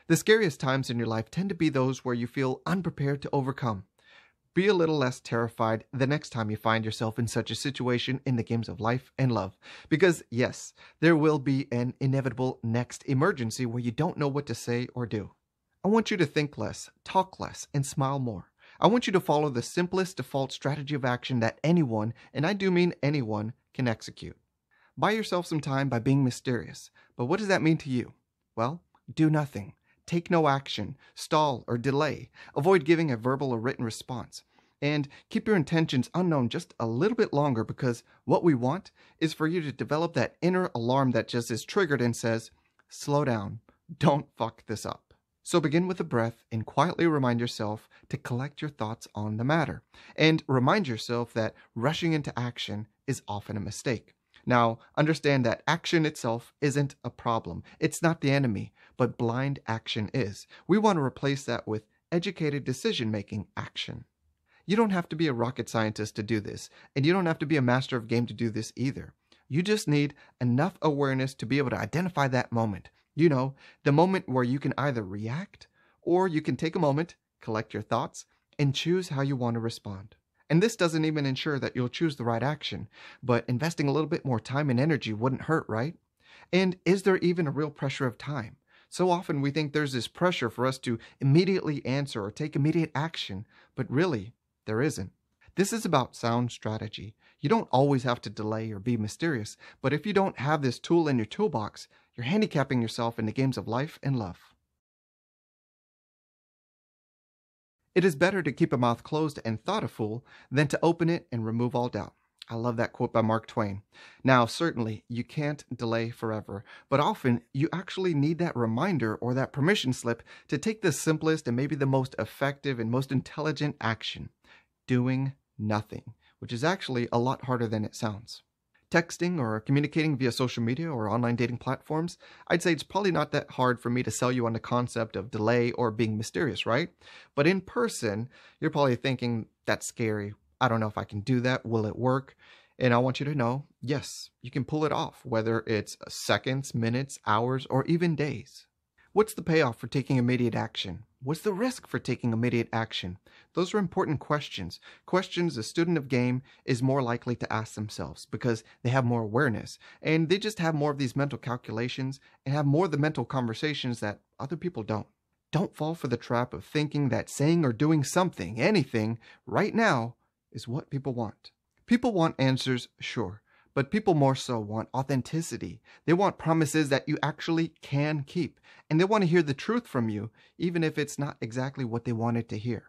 The scariest times in your life tend to be those where you feel unprepared to overcome. Be a little less terrified the next time you find yourself in such a situation in the games of life and love. Because, yes, there will be an inevitable next emergency where you don't know what to say or do. I want you to think less, talk less, and smile more. I want you to follow the simplest default strategy of action that anyone, and I do mean anyone, can execute. Buy yourself some time by being mysterious. But what does that mean to you? Well, do nothing. Take no action, stall or delay, avoid giving a verbal or written response, and keep your intentions unknown just a little bit longer, because what we want is for you to develop that inner alarm that just is triggered and says, slow down, don't fuck this up. So begin with a breath and quietly remind yourself to collect your thoughts on the matter, and remind yourself that rushing into action is often a mistake. Now, understand that action itself isn't a problem. It's not the enemy, but blind action is. We want to replace that with educated decision-making action. You don't have to be a rocket scientist to do this, and you don't have to be a master of game to do this either. You just need enough awareness to be able to identify that moment. You know, the moment where you can either react, or you can take a moment, collect your thoughts, and choose how you want to respond. And this doesn't even ensure that you'll choose the right action, but investing a little bit more time and energy wouldn't hurt, right? And is there even a real pressure of time? So often we think there's this pressure for us to immediately answer or take immediate action, but really, there isn't. This is about sound strategy. You don't always have to delay or be mysterious, but if you don't have this tool in your toolbox, you're handicapping yourself in the games of life and love. It is better to keep a mouth closed and thought a fool than to open it and remove all doubt. I love that quote by Mark Twain. Now, certainly, you can't delay forever, but often you actually need that reminder or that permission slip to take the simplest and maybe the most effective and most intelligent action, doing nothing, which is actually a lot harder than it sounds. Texting or communicating via social media or online dating platforms, I'd say it's probably not that hard for me to sell you on the concept of delay or being mysterious, right? But in person, you're probably thinking, that's scary. I don't know if I can do that. Will it work? And I want you to know, yes, you can pull it off, whether it's seconds, minutes, hours, or even days. What's the payoff for taking immediate action? What's the risk for taking immediate action? Those are important questions. Questions a student of game is more likely to ask themselves because they have more awareness and they just have more of these mental calculations and have more of the mental conversations that other people don't. Don't fall for the trap of thinking that saying or doing something, anything, right now is what people want. People want answers, sure, but people more so want authenticity. They want promises that you actually can keep, and they want to hear the truth from you, even if it's not exactly what they wanted to hear.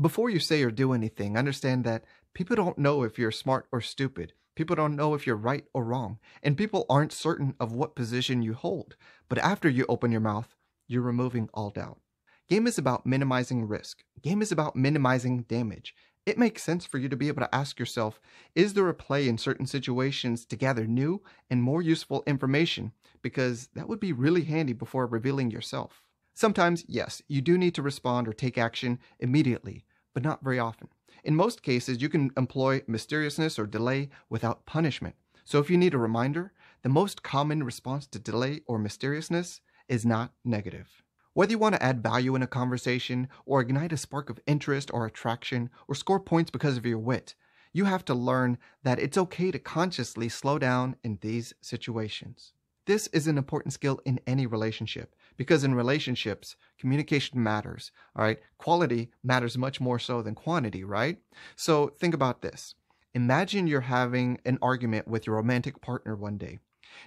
Before you say or do anything, understand that people don't know if you're smart or stupid. People don't know if you're right or wrong, and people aren't certain of what position you hold. But after you open your mouth, you're removing all doubt. Game is about minimizing risk. Game is about minimizing damage. It makes sense for you to be able to ask yourself, is there a play in certain situations to gather new and more useful information? Because that would be really handy before revealing yourself. Sometimes, yes, you do need to respond or take action immediately, but not very often. In most cases, you can employ mysteriousness or delay without punishment. So if you need a reminder, the most common response to delay or mysteriousness is not negative. Whether you want to add value in a conversation, or ignite a spark of interest or attraction, or score points because of your wit, you have to learn that it's okay to consciously slow down in these situations. This is an important skill in any relationship, because in relationships, communication matters, all right? Quality matters much more so than quantity, right? So think about this. Imagine you're having an argument with your romantic partner one day.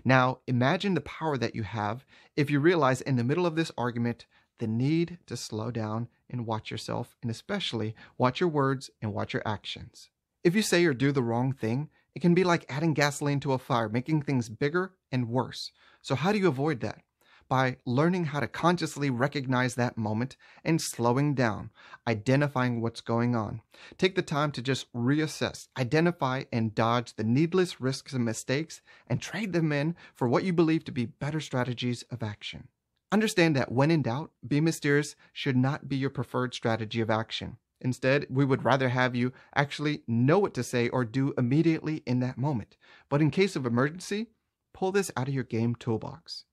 Now, imagine the power that you have if you realize in the middle of this argument the need to slow down and watch yourself, and especially watch your words and watch your actions. If you say or do the wrong thing, it can be like adding gasoline to a fire, making things bigger and worse. So how do you avoid that? By learning how to consciously recognize that moment and slowing down, identifying what's going on. Take the time to just reassess, identify, and dodge the needless risks and mistakes, and trade them in for what you believe to be better strategies of action. Understand that when in doubt, be mysterious should not be your preferred strategy of action. Instead, we would rather have you actually know what to say or do immediately in that moment. But in case of emergency, pull this out of your game toolbox.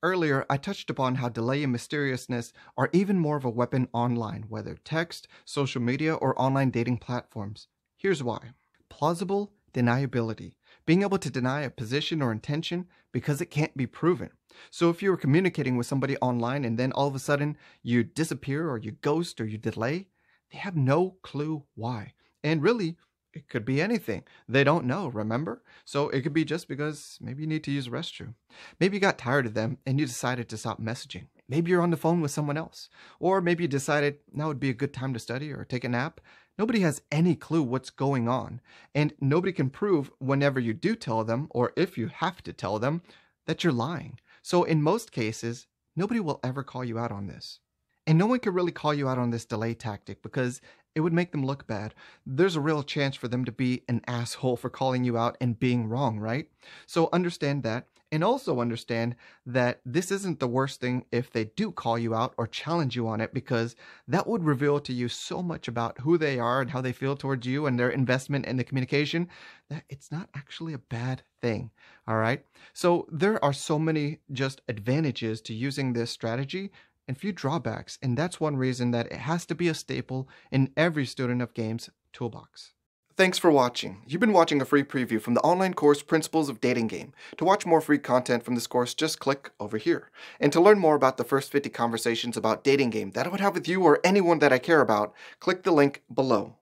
Earlier, I touched upon how delay and mysteriousness are even more of a weapon online, whether text, social media, or online dating platforms. Here's why. Plausible deniability. Being able to deny a position or intention because it can't be proven. So if you're communicating with somebody online and then all of a sudden you disappear or you ghost or you delay, they have no clue why. And really, it could be anything. They don't know, remember? So it could be just because maybe you need to use the restroom. Maybe you got tired of them and you decided to stop messaging. Maybe you're on the phone with someone else. Or maybe you decided now would be a good time to study or take a nap. Nobody has any clue what's going on. And nobody can prove whenever you do tell them, or if you have to tell them, that you're lying. So in most cases, nobody will ever call you out on this. And no one could really call you out on this delay tactic because it would make them look bad. There's a real chance for them to be an asshole for calling you out and being wrong, right? So understand that, and also understand that this isn't the worst thing if they do call you out or challenge you on it, because that would reveal to you so much about who they are and how they feel towards you and their investment in the communication that it's not actually a bad thing, all right? So there are so many just advantages to using this strategy and few drawbacks, and that's one reason that it has to be a staple in every student of games toolbox. Thanks for watching. You've been watching a free preview from the online course Principles of Dating Game. To watch more free content from this course, just click over here. And to learn more about the first 50 conversations about dating game that I would have with you or anyone that I care about, click the link below.